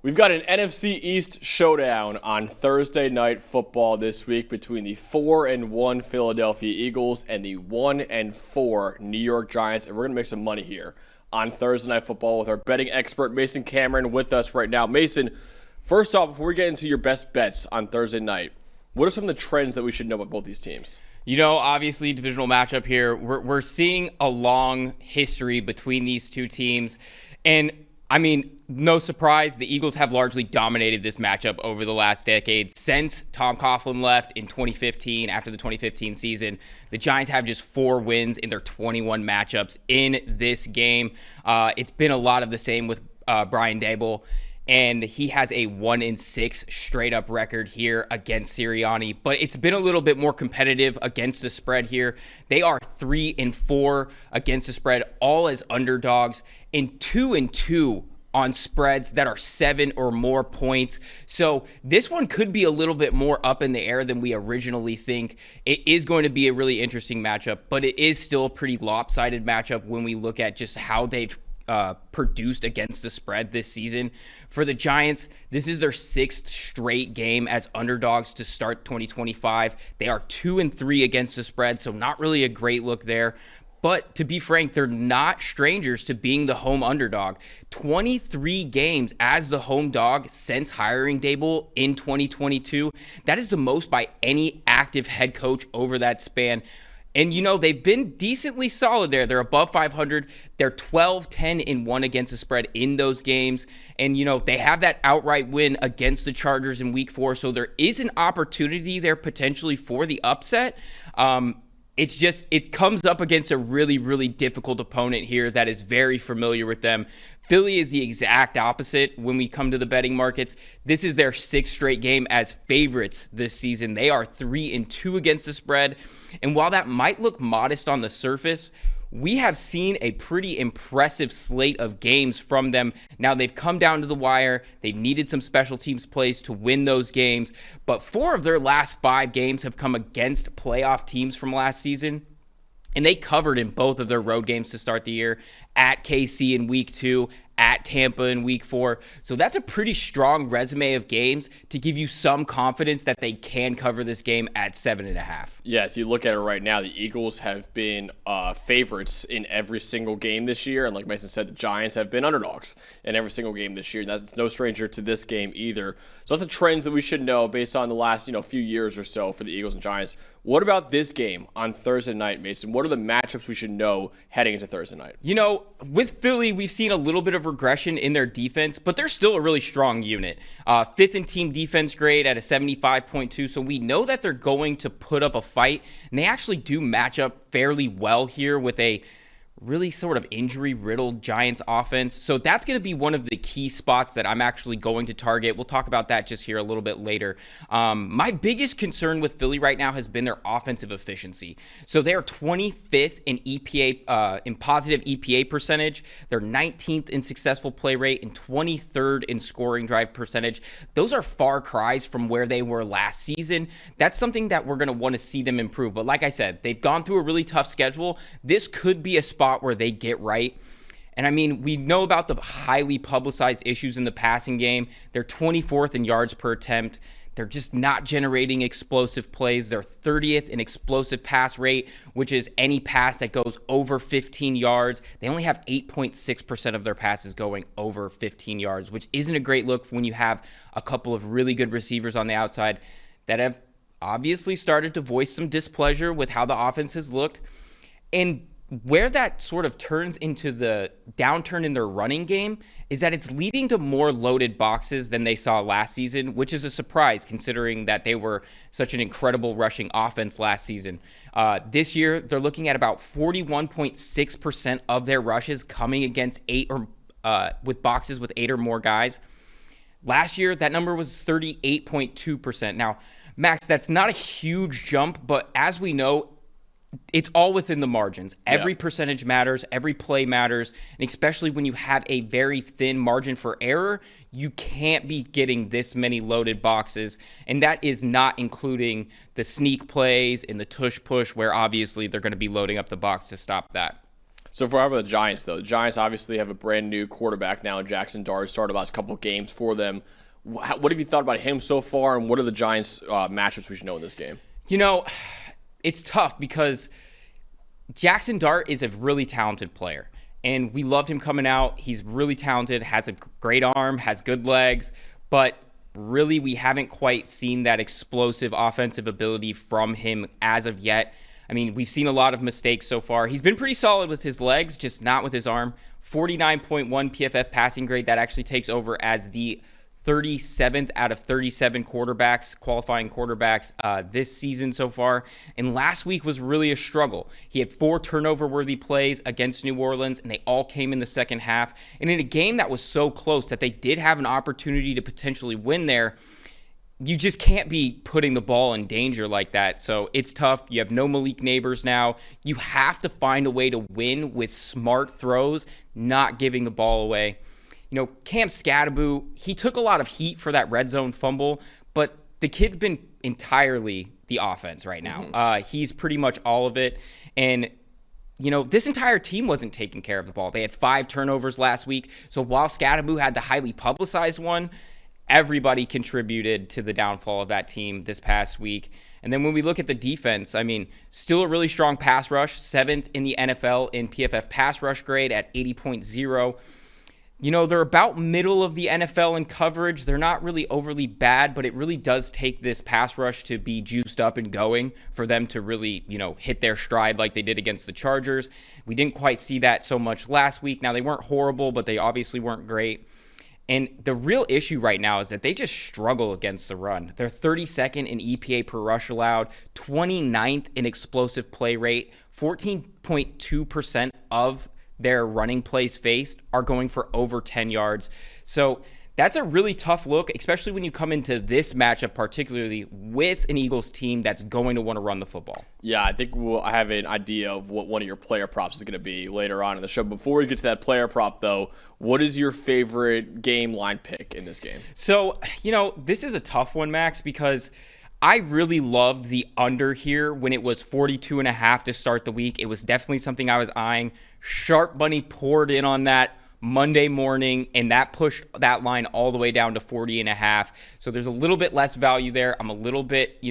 We've got an NFC East showdown on Thursday Night Football this week between the 4-1 Philadelphia Eagles and the 1-4 New York Giants, and we're going to make some money here on Thursday Night Football with our betting expert Mason Cameron with us right now. Mason, first off, before we get into your best bets on Thursday night, what are some of the trends that we should know about both these teams? You know, obviously, divisional matchup here. We're seeing a long history between these two teams, and I mean, no surprise, the Eagles have largely dominated this matchup over the last decade. Since Tom Coughlin left in 2015, after the 2015 season, the Giants have just 4 wins in their 21 matchups in this game. It's been a lot of the same with Brian Daboll, and he has a 1-6 straight-up record here against Sirianni. But it's been a little bit more competitive against the spread here. They are 3-4 against the spread, all as underdogs, and 2-2 on spreads that are 7 or more points. So this one could be a little bit more up in the air than we originally think. It is going to be a really interesting matchup, but it is still a pretty lopsided matchup when we look at just how they've produced against the spread this season. For the Giants, this is their 6th straight game as underdogs to start 2025. They are 2-3 against the spread, so not really a great look there. But to be frank, they're not strangers to being the home underdog. 23 games as the home dog since hiring Daboll in 2022. That is the most by any active head coach over that span. And, you know, they've been decently solid there. They're above 500. They're 12-10-1 against the spread in those games. And, you know, they have that outright win against the Chargers in Week 4. So there is an opportunity there potentially for the upset. It's just, it comes up against a really, really difficult opponent here that is very familiar with them. Philly is the exact opposite when we come to the betting markets. This is their 6th straight game as favorites this season. They are 3-2 against the spread. And while that might look modest on the surface, we have seen a pretty impressive slate of games from them. Now, they've come down to the wire. They've needed some special teams plays to win those games. But 4 of their last 5 games have come against playoff teams from last season. And they covered in both of their road games to start the year, at KC in Week 2, at Tampa in Week 4. So that's a pretty strong resume of games to give you some confidence that they can cover this game at 7.5. Yes, you look at it right now, the Eagles have been favorites in every single game this year. And like Mason said, the Giants have been underdogs in every single game this year. And that's no stranger to this game either. So that's the trends that we should know based on the last few years or so for the Eagles and Giants. What about this game on Thursday night, Mason? What are the matchups we should know heading into Thursday night? You know, with Philly, we've seen a little bit of regression in their defense, but they're still a really strong unit. 5th in team defense grade at a 75.2, so we know that they're going to put up a fight, and they actually do match up fairly well here with a really sort of injury-riddled Giants offense. So that's going to be one of the key spots that I'm actually going to target. We'll talk about that just here a little bit later. My biggest concern with Philly right now has been their offensive efficiency. So they are 25th in EPA, in positive EPA percentage. They're 19th in successful play rate and 23rd in scoring drive percentage. Those are far cries from where they were last season. That's something that we're going to want to see them improve. But like I said, they've gone through a really tough schedule. This could be a spot where they get right. And I mean, we know about the highly publicized issues in the passing game. They're 24th in yards per attempt. They're just not generating explosive plays. They're 30th in explosive pass rate, which is any pass that goes over 15 yards. They only have 8.6% of their passes going over 15 yards, which isn't a great look when you have a couple of really good receivers on the outside that have obviously started to voice some displeasure with how the offense has looked. And where that sort of turns into the downturn in their running game is that it's leading to more loaded boxes than they saw last season, which is a surprise considering that they were such an incredible rushing offense last season. This year, they're looking at about 41.6% of their rushes coming against with boxes with 8 or more guys. Last year, that number was 38.2%. Now, Max, that's not a huge jump, but as we know, it's all within the margins. Every percentage matters. Every play matters. And especially when you have a very thin margin for error, you can't be getting this many loaded boxes. And that is not including the sneak plays and the tush push, where obviously they're going to be loading up the box to stop that. So for how about the Giants, though? The Giants obviously have a brand new quarterback now, Jackson Dart. Started the last couple of games for them. What have you thought about him so far, and what are the Giants' matchups we should know in this game? It's tough because Jackson Dart is a really talented player, and we loved him coming out. He's really talented, has a great arm, has good legs, but really we haven't quite seen that explosive offensive ability from him as of yet. I mean, we've seen a lot of mistakes so far. He's been pretty solid with his legs, just not with his arm. 49.1 PFF passing grade. That actually takes over as the 37th out of 37 qualifying quarterbacks this season so far. And last week was really a struggle. He had 4 turnover-worthy plays against New Orleans, and they all came in the second half. And in a game that was so close that they did have an opportunity to potentially win there, you just can't be putting the ball in danger like that. So it's tough. You have no Malik Neighbors now. You have to find a way to win with smart throws, not giving the ball away. Cam Scatterbo, he took a lot of heat for that red zone fumble, but the kid's been entirely the offense right now. He's pretty much all of it. And this entire team wasn't taking care of the ball. They had 5 turnovers last week. So while Scatterbo had the highly publicized one, everybody contributed to the downfall of that team this past week. And then when we look at the defense, I mean, still a really strong pass rush, 7th in the NFL in PFF pass rush grade at 80.0. They're about middle of the NFL in coverage. They're not really overly bad, but it really does take this pass rush to be juiced up and going for them to really, hit their stride like they did against the Chargers. We didn't quite see that so much last week. Now, they weren't horrible, but they obviously weren't great. And the real issue right now is that they just struggle against the run. They're 32nd in EPA per rush allowed, 29th in explosive play rate, 14.2% of their running plays faced are going for over 10 yards. So that's a really tough look, especially when you come into this matchup, particularly with an Eagles team that's going to want to run the football. Yeah, I think I have an idea of what one of your player props is going to be later on in the show. Before we get to that player prop, though, what is your favorite game line pick in this game? So, this is a tough one, Max, because I really loved the under here when it was 42.5 to start the week. It was definitely something I was eyeing. Sharp money poured in on that Monday morning, and that pushed that line all the way down to 40.5. So there's a little bit less value there. I'm a little bit,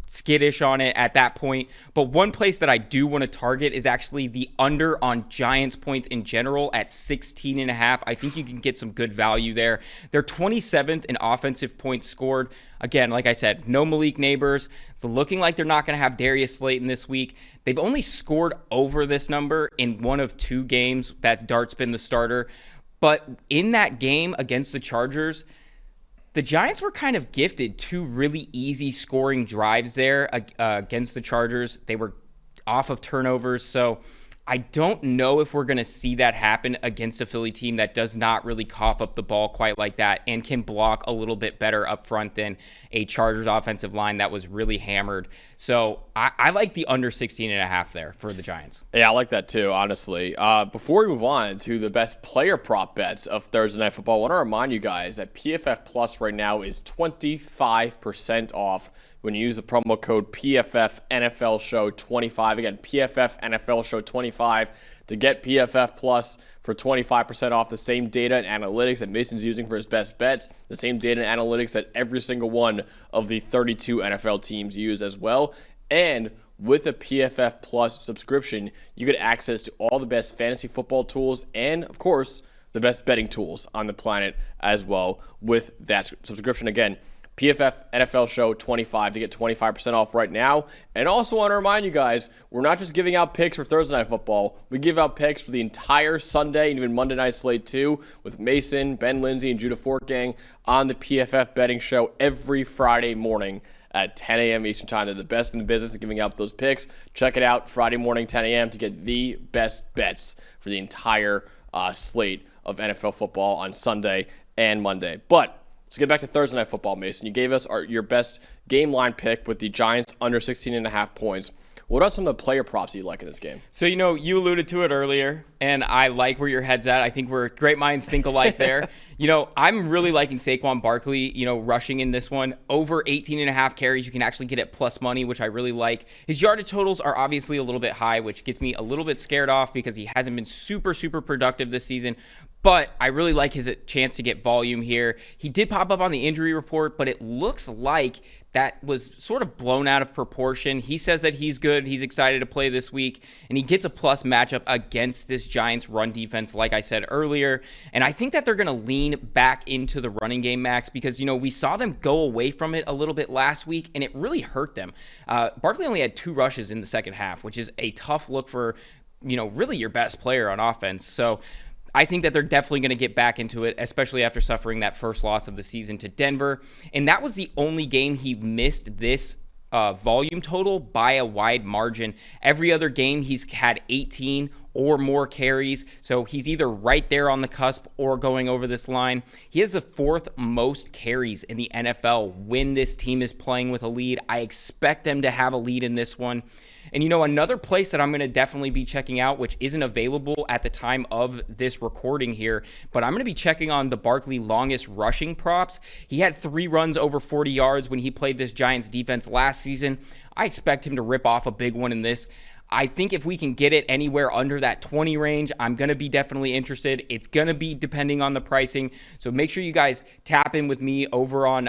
skittish on it at that point. But one place that I do want to target is actually the under on Giants points in general at 16.5. I think you can get some good value there. They're 27th in offensive points scored. Again, like I said, no Malik Neighbors. It's looking like they're not going to have Darius Slayton this week. They've only scored over this number in one of 2 games that Dart's been the starter. But in that game against the Chargers, the Giants were kind of gifted 2 really easy scoring drives there against the Chargers. They were off of turnovers, so I don't know if we're going to see that happen against a Philly team that does not really cough up the ball quite like that and can block a little bit better up front than a Chargers offensive line that was really hammered. So I like the under 16.5 there for the Giants. Yeah, I like that too, honestly. Before we move on to the best player prop bets of Thursday Night Football, I want to remind you guys that PFF Plus right now is 25% off when you use the promo code PFF NFL Show 25. Again, PFF NFL Show 25 to get PFF Plus for 25% off. The same data and analytics that Mason's using for his best bets, the same data and analytics that every single one of the 32 NFL teams use as well. And with a PFF Plus subscription, you get access to all the best fantasy football tools and, of course, the best betting tools on the planet as well with that subscription. Again, PFF NFL Show 25 to get 25% off right now. And also want to remind you guys, we're not just giving out picks for Thursday Night Football. We give out picks for the entire Sunday and even Monday night slate too, with Mason, Ben Lindsay, and Judah Fortgang on the PFF Betting Show every Friday morning at 10 a.m. Eastern Time. They're the best in the business at giving out those picks. Check it out Friday morning, 10 a.m. to get the best bets for the entire slate of NFL football on Sunday and Monday. But let's get back to Thursday Night Football, Mason. You gave us your best game line pick with the Giants under 16.5 points. What about some of the player props you like in this game? So, you alluded to it earlier, and I like where your head's at. I think we're great minds think alike there. I'm really liking Saquon Barkley, rushing in this one. Over 18.5 carries, you can actually get it plus money, which I really like. His yardage totals are obviously a little bit high, which gets me a little bit scared off because he hasn't been super, super productive this season. But I really like his chance to get volume here. He did pop up on the injury report, but it looks like that was sort of blown out of proportion. He says that he's good. He's excited to play this week, and he gets a plus matchup against this Giants run defense, like I said earlier. And I think that they're going to lean back into the running game, Max, because, we saw them go away from it a little bit last week, and it really hurt them. Barkley only had 2 rushes in the second half, which is a tough look for, really your best player on offense. So I think that they're definitely going to get back into it, especially after suffering that first loss of the season to Denver. And that was the only game he missed this volume total by a wide margin. Every other game, he's had 18 or more carries. So he's either right there on the cusp or going over this line. He has the 4th most carries in the NFL when this team is playing with a lead. I expect them to have a lead in this one. And another place that I'm going to definitely be checking out, which isn't available at the time of this recording here, but I'm going to be checking on the Barkley longest rushing props. He had 3 runs over 40 yards when he played this Giants defense last season. I expect him to rip off a big one in this. I think if we can get it anywhere under that 20 range, I'm going to be definitely interested. It's going to be depending on the pricing. So make sure you guys tap in with me over on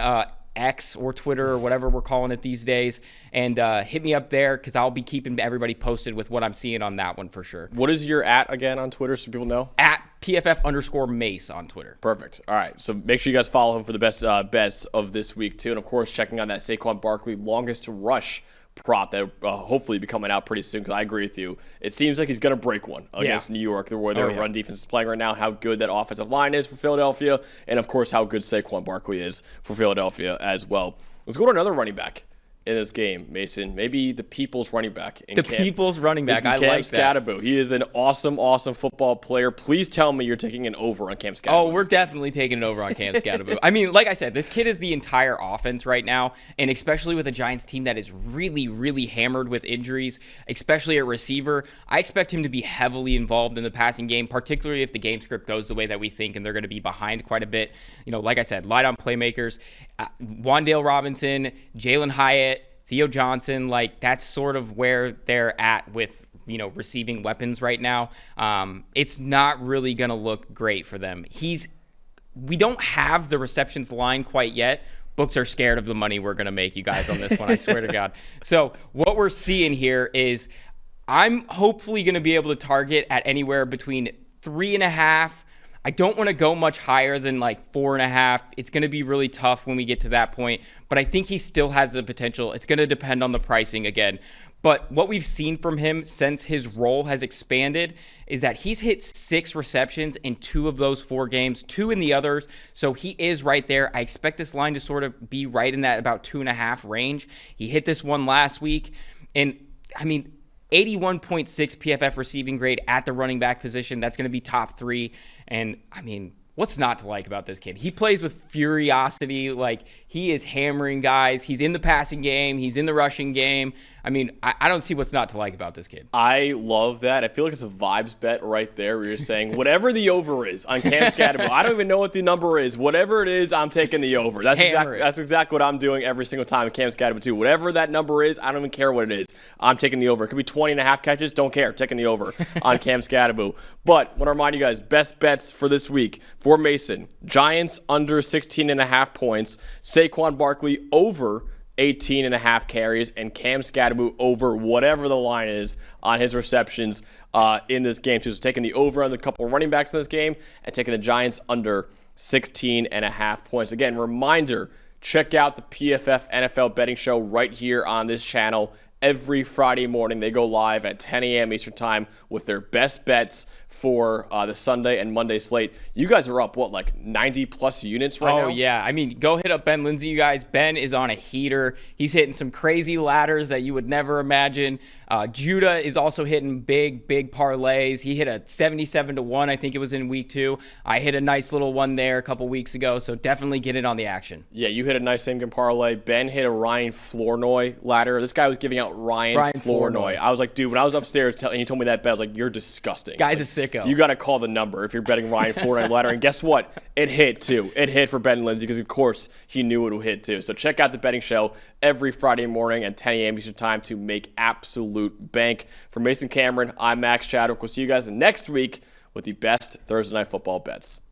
X or Twitter or whatever we're calling it these days, and hit me up there because I'll be keeping everybody posted with what I'm seeing on that one for sure. What is your @ again on Twitter so people know? At PFF_Mace on Twitter. Perfect. All right. So make sure you guys follow him for the best bets of this week too. And of course, checking on that Saquon Barkley longest to rush prop that hopefully be coming out pretty soon, because I agree with you. It seems like he's going to break one against New York, where their run defense is playing right now, how good that offensive line is for Philadelphia, and of course how good Saquon Barkley is for Philadelphia as well. Let's go to another running back in this game, Mason. Maybe the people's running back. People's running back. I Cam like that. Skattebo. He is an awesome, awesome football player. Please tell me you're taking an over on Cam Skattebo. Oh, we're definitely taking it over on Cam Skattebo. I mean, like I said, this kid is the entire offense right now, and especially with a Giants team that is really, really hammered with injuries, especially at receiver. I expect him to be heavily involved in the passing game, particularly if the game script goes the way that we think, and they're going to be behind quite a bit. Like I said, light on playmakers. Wan'Dale Robinson, Jalen Hyatt, Theo Johnson, that's sort of where they're at with, receiving weapons right now. It's not really going to look great for them. We don't have the receptions line quite yet. Books are scared of the money we're going to make, you guys, on this one, I swear to God. So what we're seeing here is I'm hopefully going to be able to target at anywhere between 3.5. I don't want to go much higher than 4.5. It's going to be really tough when we get to that point, but I think he still has the potential. It's going to depend on the pricing again. But what we've seen from him since his role has expanded is that he's hit 6 receptions in 2 of those 4 games, 2 in the others. So he is right there. I expect this line to sort of be right in that about 2.5 range. He hit this one last week. And 81.6 PFF receiving grade at the running back position. That's going to be top 3. And what's not to like about this kid? He plays with furiosity. He is hammering guys. He's in the passing game. He's in the rushing game. I don't see what's not to like about this kid. I love that. I feel like it's a vibes bet right there where you're saying whatever the over is on Cam Skattebo. I don't even know what the number is. Whatever it is, I'm taking the over. That's exactly what I'm doing every single time with Cam Skattebo too. Whatever that number is, I don't even care what it is. I'm taking the over. It could be 20.5 catches. Don't care. Taking the over on Cam Skattebo. But I want to remind you guys, best bets for this week for Mason. Giants under 16.5 points. Saquon Barkley over 18.5 carries, and Cam Skattebo over whatever the line is on his receptions in this game. So taking the over on the couple of running backs in this game and taking the Giants under 16.5 points. Again, reminder, check out the PFF NFL betting show right here on this channel. Every Friday morning, they go live at 10 a.m. Eastern Time with their best bets for the Sunday and Monday slate. You guys are up, what, like 90 plus units right now? Oh, yeah. I mean, go hit up Ben Lindsay, you guys. Ben is on a heater. He's hitting some crazy ladders that you would never imagine. Judah is also hitting big parlays. He hit a 77-1, I think it was in week 2. I hit a nice little one there a couple weeks ago, so definitely get in on the action. Yeah, you hit a nice same game parlay. Ben hit a Ryan Flournoy ladder. This guy was giving out Ryan Flournoy. I was like, dude, when I was upstairs and he told me that bet, I was like, you're disgusting. Guy's like, a sicko. You got to call the number if you're betting Ryan Flournoy ladder. And guess what? It hit too. It hit for Ben Lindsay because, of course, he knew it would hit too. So check out the betting show every Friday morning at 10 a.m. Eastern Time to make absolute bank. For Mason Cameron, I'm Max Chadwick. We'll see you guys next week with the best Thursday Night Football bets.